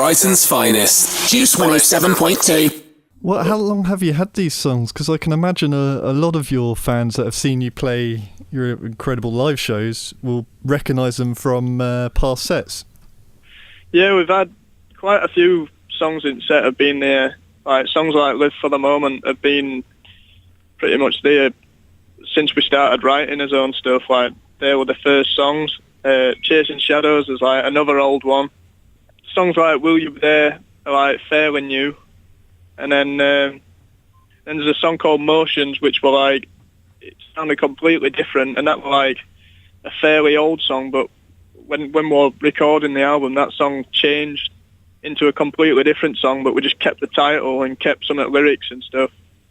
Brighton's finest. Juice 107.2. Well, how long have you had these songs? Because I can imagine a lot of your fans that have seen you play your incredible live shows will recognise them from past sets. Yeah, we've had quite a few songs in set have been there. Like songs like Live for the Moment have been pretty much there since we started writing his own stuff. Like they were the first songs. Chasing Shadows is like another old one. Songs like Will You Be There are like fairly new. And then there's a song called Motions, which were like, it sounded completely different, and that was like a fairly old song, but when we were recording the album, that song changed into a completely different song, but we just kept the title and kept some of the lyrics and stuff.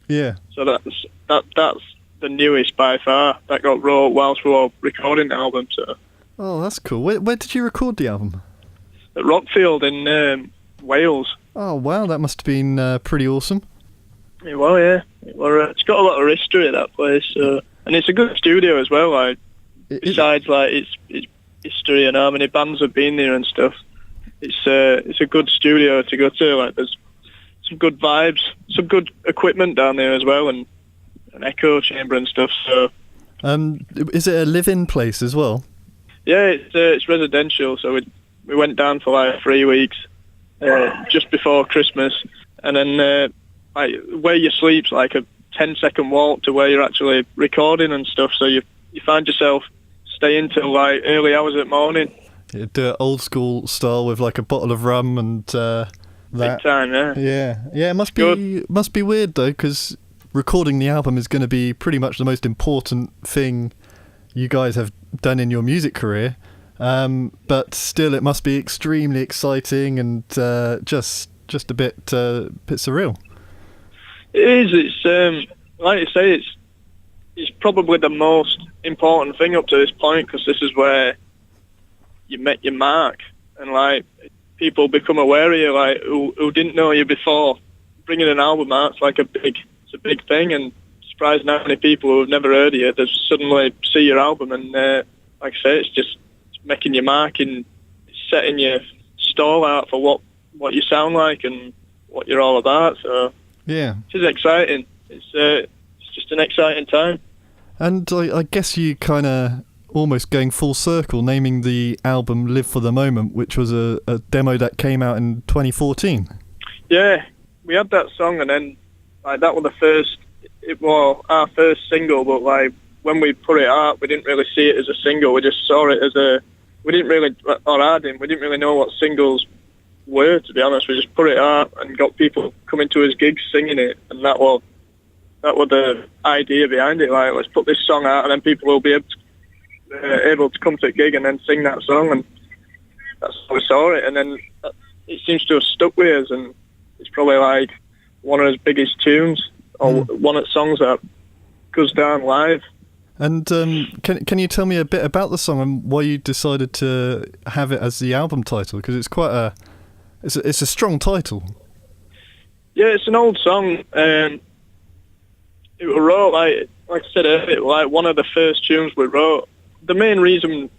Yeah. So that's the newest by far. That got wrote whilst we were recording the album. So. Oh, that's cool. Where did you record the album? At Rockfield in Wales. Oh, wow, that must have been pretty awesome. Well, yeah. It's got a lot of history, that place. And it's a good studio as well, like, besides like its history and how many bands have been there and stuff. It's a good studio to go to. Like, there's some good vibes, some good equipment down there as well, and an echo chamber and stuff. So, is it a live-in place as well? Yeah, it's residential. So we went down for like 3 weeks just before Christmas, and then like where you sleep's like a 10-second walk to where you're actually recording and stuff. So you find yourself staying till like early hours of the morning. You do it old school style with like a bottle of rum and that. Big time, yeah. Yeah. It must be weird though, because recording the album is going to be pretty much the most important thing you guys have done in your music career. But still, it must be extremely exciting and just a bit surreal. It is. It's like you say, it's probably the most important thing up to this point, because this is where you make your mark, and like people become aware of you, like who didn't know you before. Bringing an album out, it's like a big thing, and surprising how many people who have never heard of you that suddenly see your album, and like I say, it's making your mark and setting your stall out for what you sound like and what you're all about. So yeah, it is exciting. It's just an exciting time. And I guess you kind of almost going full circle, naming the album "Live for the Moment," which was a demo that came out in 2014. Yeah, we had that song, and then like that was it was our first single, but like when we put it out, we didn't really see it as a single. We just saw it as we didn't really know what singles were, to be honest. We just put it out and got people coming to his gigs singing it, and that was the idea behind it. Like, let's put this song out, and then people will be able to come to a gig and then sing that song, and that's how we saw it. And then it seems to have stuck with us, and it's probably like one of his biggest tunes, or one of the songs that goes down live. And can you tell me a bit about the song and why you decided to have it as the album title? Because it's quite it's a strong title. Yeah, it's an old song. It was wrote like I said earlier, like one of the first tunes we wrote. The main reason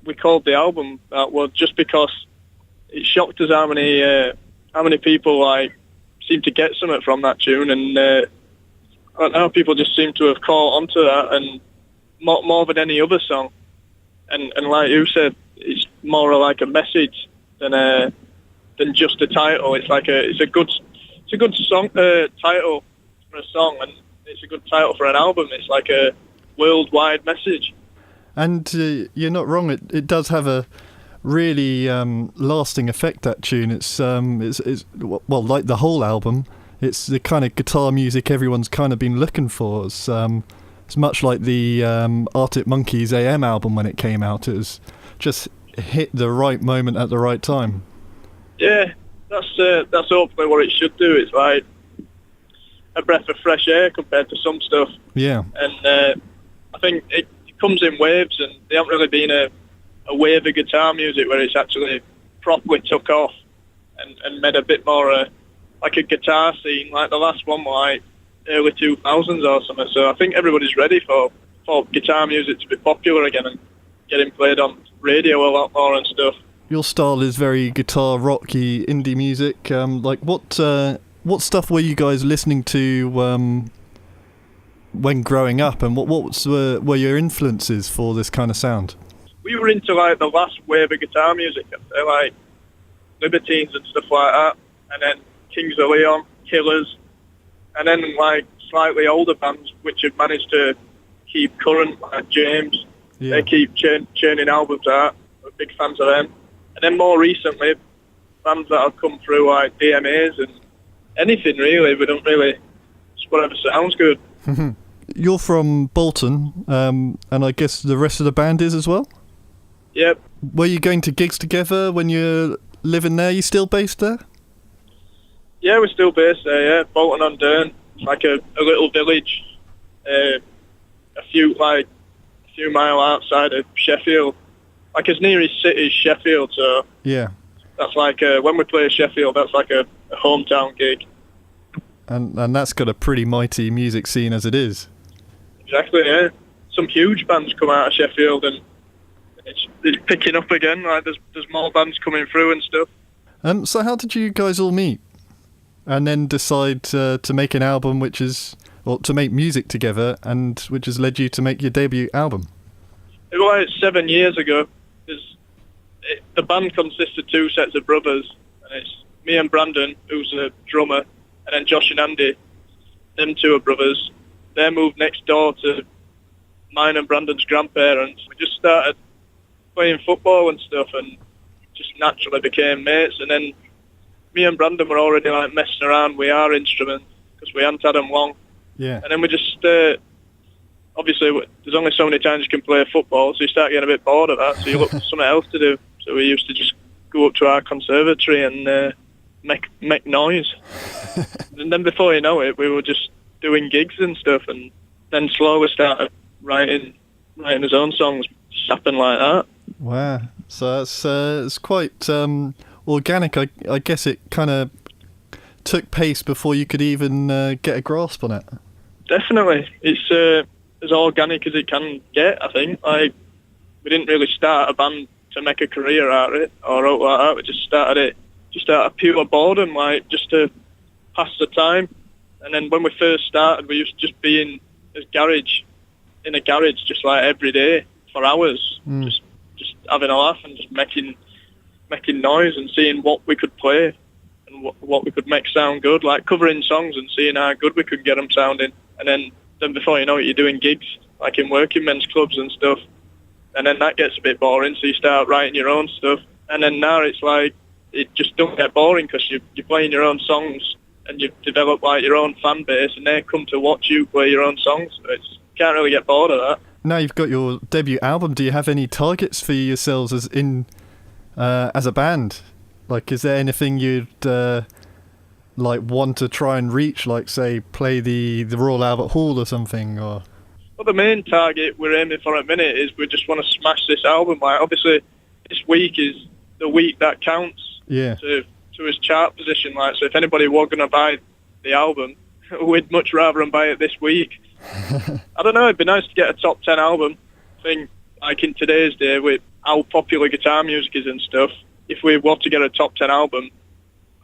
we called the album that was just because it shocked us how many people like seem to get something from that tune, and I don't know, people just seem to have caught onto that, and more than any other song. And like you said, it's more like a message than just a title. It's like it's a good song title for a song, and it's a good title for an album. It's like a worldwide message. And you're not wrong. It does have a really lasting effect. That tune. It's well, like the whole album. It's the kind of guitar music everyone's kind of been looking for. It's much like the Arctic Monkeys AM album when it came out. It was just hit the right moment at the right time. Yeah, that's hopefully what it should do. It's like a breath of fresh air compared to some stuff. Yeah. And I think it comes in waves, and there haven't really been a wave of guitar music where it's actually properly took off and made a bit more like a guitar scene. Like the last one was like early 2000s or something. So I think everybody's ready for guitar music to be popular again and getting played on radio a lot more and stuff. your style is very guitar rocky indie music. Like what stuff were you guys listening to when growing up, and what were your influences for this kind of sound? We were into like the last wave of guitar music, I'd say, like Libertines and stuff like that, and then Kings of Leon, Killers, and then like slightly older bands which have managed to keep current, like James. Yeah. They keep churning albums out. We're big fans of them. And then more recently, bands that have come through like DMAs and anything really. We don't really, just whatever sounds good. You're from Bolton, and I guess the rest of the band is as well? Yep. Were you going to gigs together when you're living there? You still based there? Yeah, we're still based there, yeah. Bolton-on-Dearne. It's like a little village, a few mile outside of Sheffield. Like as nearest city is Sheffield, so yeah. That's like when we play Sheffield, that's like a hometown gig. And that's got a pretty mighty music scene as it is. Exactly, yeah. Some huge bands come out of Sheffield, and it's picking up again. Like there's more bands coming through and stuff. So how did you guys all meet, and then decide to make an album, to make music together, and which has led you to make your debut album? It was like 7 years ago. The band consists of two sets of brothers, and it's me and Brandon, who's a drummer, and then Josh and Andy. Them two are brothers. They moved next door to mine and Brandon's grandparents. We just started playing football and stuff, and just naturally became mates. And then me and Brandon were already like messing around with our instruments because we hadn't had them long. Yeah. And then we just obviously there's only so many times you can play football, so you start getting a bit bored of that. So you look for something else to do. So we used to just go up to our conservatory and make noise. And then before you know it, we were just doing gigs and stuff, and then slowly started writing his own songs. Just happened like that. Wow. So it's quite organic. I guess it kind of took pace before you could even get a grasp on it. Definitely. It's as organic as it can get, I think. Like, we didn't really start a band to make a career out of it or out like that. We just started it just out of pure boredom, like just to pass the time. And then when we first started, we used to just be in a garage just like every day for hours, just having a laugh and just making noise and seeing what we could play and what we could make sound good, like covering songs and seeing how good we could get them sounding. And then before you know it, you're doing gigs like in working men's clubs and stuff. And then that gets a bit boring, so you start writing your own stuff. And then now it's like, it just don't get boring because you're playing your own songs and you've developed like your own fan base, and they come to watch you play your own songs. So you can't really get bored of that. Now you've got your debut album, do you have any targets for yourselves as a band? Like, is there anything you'd like want to try and reach, like say play the Royal Albert Hall or something? Or well, the main target we're aiming for at the minute is we just want to smash this album. Like, obviously this week is the week that counts. Yeah. To his chart position. Like, so if anybody were going to buy the album, we'd much rather them buy it this week. I don't know, it'd be nice to get a top 10 album. I think, like in today's day, with how popular guitar music is and stuff, if we were to get a top 10 album,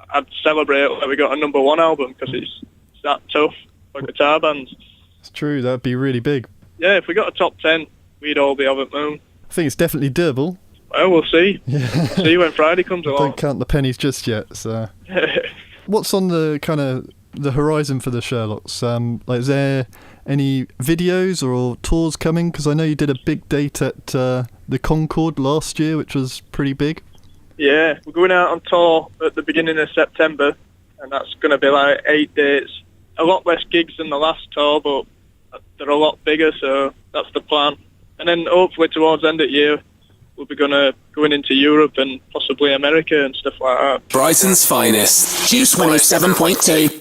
I'd celebrate like we got a number 1 album, because it's that tough for guitar bands. It's true, that'd be really big. Yeah, if we got a top 10, we'd all be over the moon. I think it's definitely doable. Well, we'll see. Yeah. We'll see when Friday comes along. Don't count the pennies just yet. So, what's on the kind of the horizon for the Sherlocks? Like, is there any videos or tours coming? Because I know you did a big date at the Concord last year, which was pretty big. Yeah, we're going out on tour at the beginning of September, and that's going to be like 8 dates. A lot less gigs than the last tour, but they're a lot bigger, so that's the plan. And then hopefully towards the end of the year, we'll be going into Europe and possibly America and stuff like that. Brighton's finest, Juice 107.2.